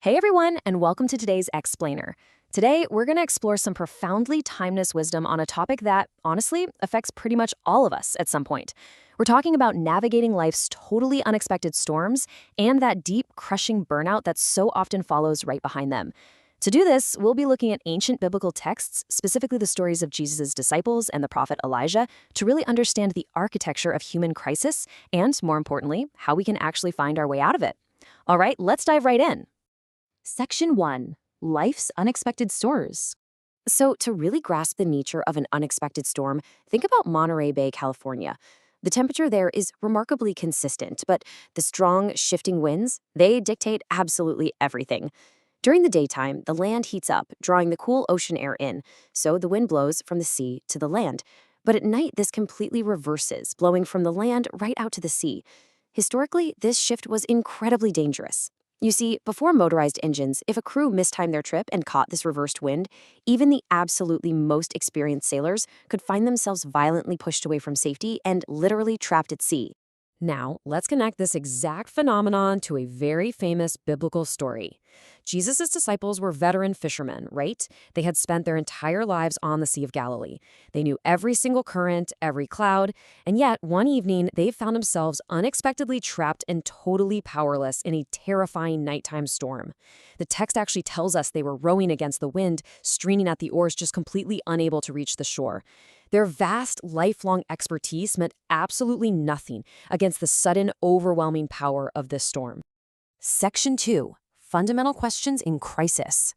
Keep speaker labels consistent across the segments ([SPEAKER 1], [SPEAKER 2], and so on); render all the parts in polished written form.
[SPEAKER 1] Hey everyone, and welcome to today's Explainer. Today, we're going to explore some profoundly timeless wisdom on a topic that, honestly, affects pretty much all of us at some point. We're talking about navigating life's totally unexpected storms and that deep, crushing burnout that so often follows right behind them. To do this, we'll be looking at ancient biblical texts, specifically the stories of Jesus' disciples and the prophet Elijah, to really understand the architecture of human crisis and, more importantly, how we can actually find our way out of it. All right, let's dive right in. Section 1. Life's Unexpected Storms. So, to really grasp the nature of an unexpected storm, think about Monterey Bay, California. The temperature there is remarkably consistent, but the strong, shifting winds, they dictate absolutely everything. During the daytime, the land heats up, drawing the cool ocean air in, so the wind blows from the sea to the land. But at night, this completely reverses, blowing from the land right out to the sea. Historically, this shift was incredibly dangerous. You see, before motorized engines, if a crew mistimed their trip and caught this reversed wind, even the absolutely most experienced sailors could find themselves violently pushed away from safety and literally trapped at sea. Now, let's connect this exact phenomenon to a very famous biblical story. Jesus' disciples were veteran fishermen, right? They had spent their entire lives on the Sea of Galilee. They knew every single current, every cloud, and yet one evening they found themselves unexpectedly trapped and totally powerless in a terrifying nighttime storm. The text actually tells us they were rowing against the wind, straining at the oars, just completely unable to reach the shore. Their vast, lifelong expertise meant absolutely nothing against the sudden, overwhelming power of this storm. Section 2. Fundamental Questions in Crisis.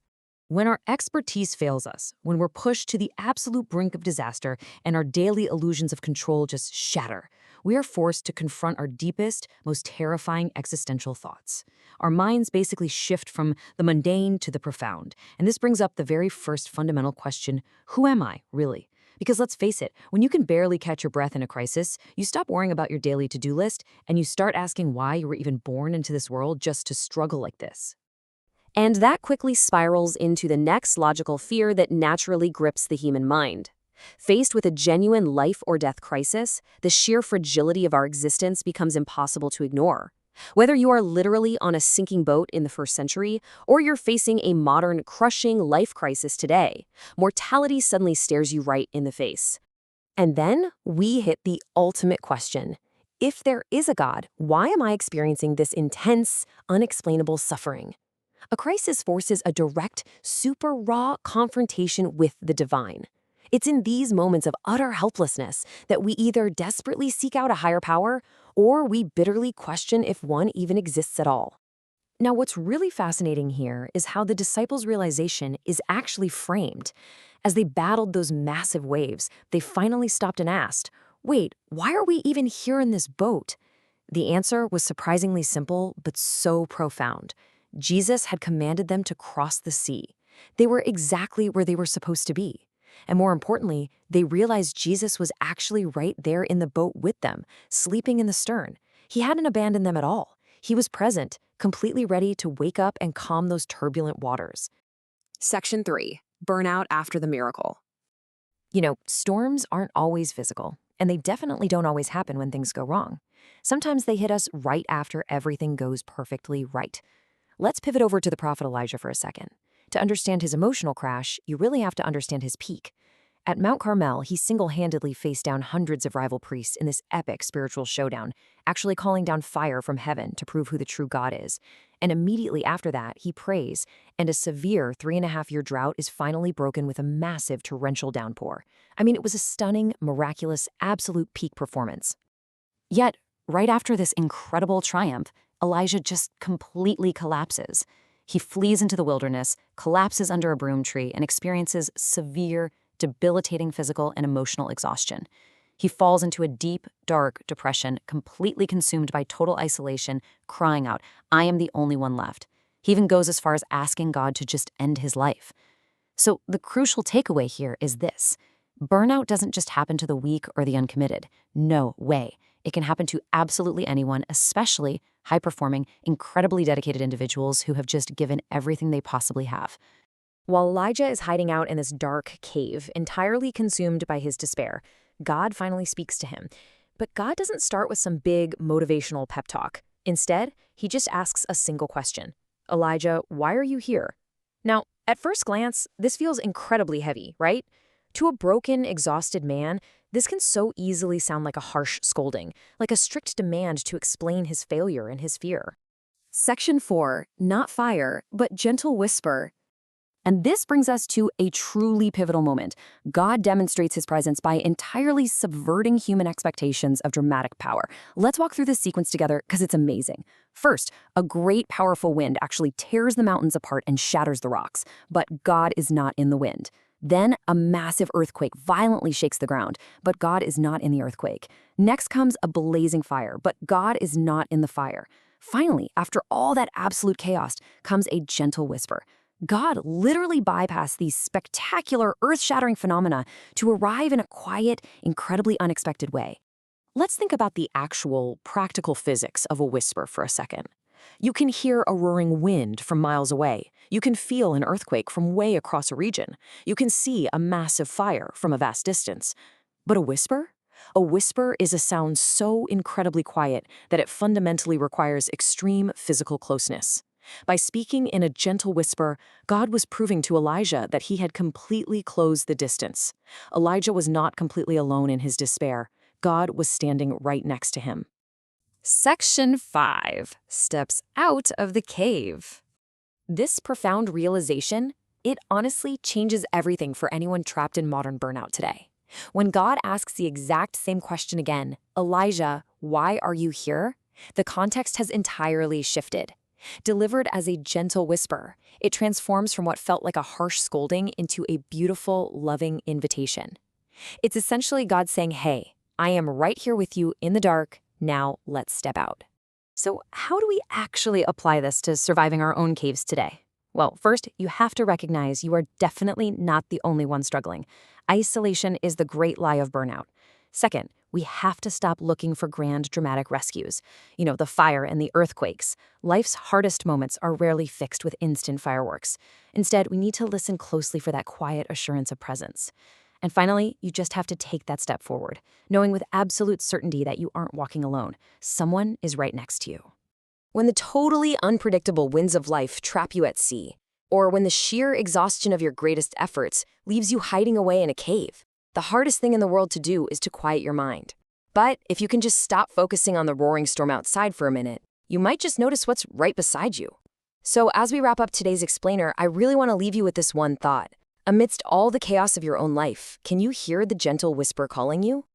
[SPEAKER 1] When our expertise fails us, when we're pushed to the absolute brink of disaster and our daily illusions of control just shatter, we are forced to confront our deepest, most terrifying existential thoughts. Our minds basically shift from the mundane to the profound, and this brings up the very first fundamental question: who am I, really? Because let's face it, when you can barely catch your breath in a crisis, you stop worrying about your daily to-do list and you start asking why you were even born into this world just to struggle like this. And that quickly spirals into the next logical fear that naturally grips the human mind. Faced with a genuine life or death crisis, the sheer fragility of our existence becomes impossible to ignore. Whether you are literally on a sinking boat in the first century, or you're facing a modern, crushing life crisis today, mortality suddenly stares you right in the face. And then we hit the ultimate question. If there is a God, why am I experiencing this intense, unexplainable suffering? A crisis forces a direct, super raw confrontation with the divine. It's in these moments of utter helplessness that we either desperately seek out a higher power or we bitterly question if one even exists at all. Now, what's really fascinating here is how the disciples' realization is actually framed. As they battled those massive waves, they finally stopped and asked, "Wait, why are we even here in this boat?" The answer was surprisingly simple, but so profound. Jesus had commanded them to cross the sea. They were exactly where they were supposed to be. And more importantly, they realized Jesus was actually right there in the boat with them, sleeping in the stern. He hadn't abandoned them at all. He was present, completely ready to wake up and calm those turbulent waters. Section 3. Burnout after the miracle. Storms aren't always physical, and they definitely don't always happen when things go wrong. Sometimes they hit us right after everything goes perfectly right. Let's pivot over to the prophet Elijah for a second. To understand his emotional crash, you really have to understand his peak. At Mount Carmel, he single-handedly faced down hundreds of rival priests in this epic spiritual showdown, actually calling down fire from heaven to prove who the true God is. And immediately after that, he prays, and a severe 3.5-year drought is finally broken with a massive torrential downpour. It was a stunning, miraculous, absolute peak performance. Yet, right after this incredible triumph, Elijah just completely collapses. He flees into the wilderness, collapses under a broom tree, and experiences severe, debilitating physical and emotional exhaustion. He falls into a deep, dark depression, completely consumed by total isolation, crying out, "I am the only one left." He even goes as far as asking God to just end his life. So the crucial takeaway here is this. Burnout doesn't just happen to the weak or the uncommitted. No way. It can happen to absolutely anyone, especially high-performing, incredibly dedicated individuals who have just given everything they possibly have. While Elijah is hiding out in this dark cave, entirely consumed by his despair, God finally speaks to him. But God doesn't start with some big motivational pep talk. Instead, he just asks a single question. Elijah, why are you here? Now, at first glance, this feels incredibly heavy, right? To a broken, exhausted man, this can so easily sound like a harsh scolding, like a strict demand to explain his failure and his fear. Section 4, not fire, but gentle whisper. And this brings us to a truly pivotal moment. God demonstrates his presence by entirely subverting human expectations of dramatic power. Let's walk through this sequence together because it's amazing. First, a great powerful wind actually tears the mountains apart and shatters the rocks, but God is not in the wind. Then, a massive earthquake violently shakes the ground, but God is not in the earthquake. Next comes a blazing fire, but God is not in the fire. Finally, after all that absolute chaos, comes a gentle whisper. God literally bypassed these spectacular, earth-shattering phenomena to arrive in a quiet, incredibly unexpected way. Let's think about the actual, practical physics of a whisper for a second. You can hear a roaring wind from miles away. You can feel an earthquake from way across a region. You can see a massive fire from a vast distance. But a whisper? A whisper is a sound so incredibly quiet that it fundamentally requires extreme physical closeness. By speaking in a gentle whisper, God was proving to Elijah that he had completely closed the distance. Elijah was not completely alone in his despair. God was standing right next to him. Section 5. Steps out of the cave. This profound realization, it honestly changes everything for anyone trapped in modern burnout today. When God asks the exact same question again, Elijah, why are you here? The context has entirely shifted. Delivered as a gentle whisper, it transforms from what felt like a harsh scolding into a beautiful, loving invitation. It's essentially God saying, hey, I am right here with you in the dark. Now let's step out. So how do we actually apply this to surviving our own caves today? Well, first, you have to recognize you are definitely not the only one struggling. Isolation is the great lie of burnout. Second, we have to stop looking for grand, dramatic rescues. The fire and the earthquakes. Life's hardest moments are rarely fixed with instant fireworks. Instead, we need to listen closely for that quiet assurance of presence. And finally, you just have to take that step forward, knowing with absolute certainty that you aren't walking alone. Someone is right next to you. When the totally unpredictable winds of life trap you at sea, or when the sheer exhaustion of your greatest efforts leaves you hiding away in a cave, the hardest thing in the world to do is to quiet your mind. But if you can just stop focusing on the roaring storm outside for a minute, you might just notice what's right beside you. So as we wrap up today's explainer, I really want to leave you with this one thought. Amidst all the chaos of your own life, can you hear the gentle whisper calling you?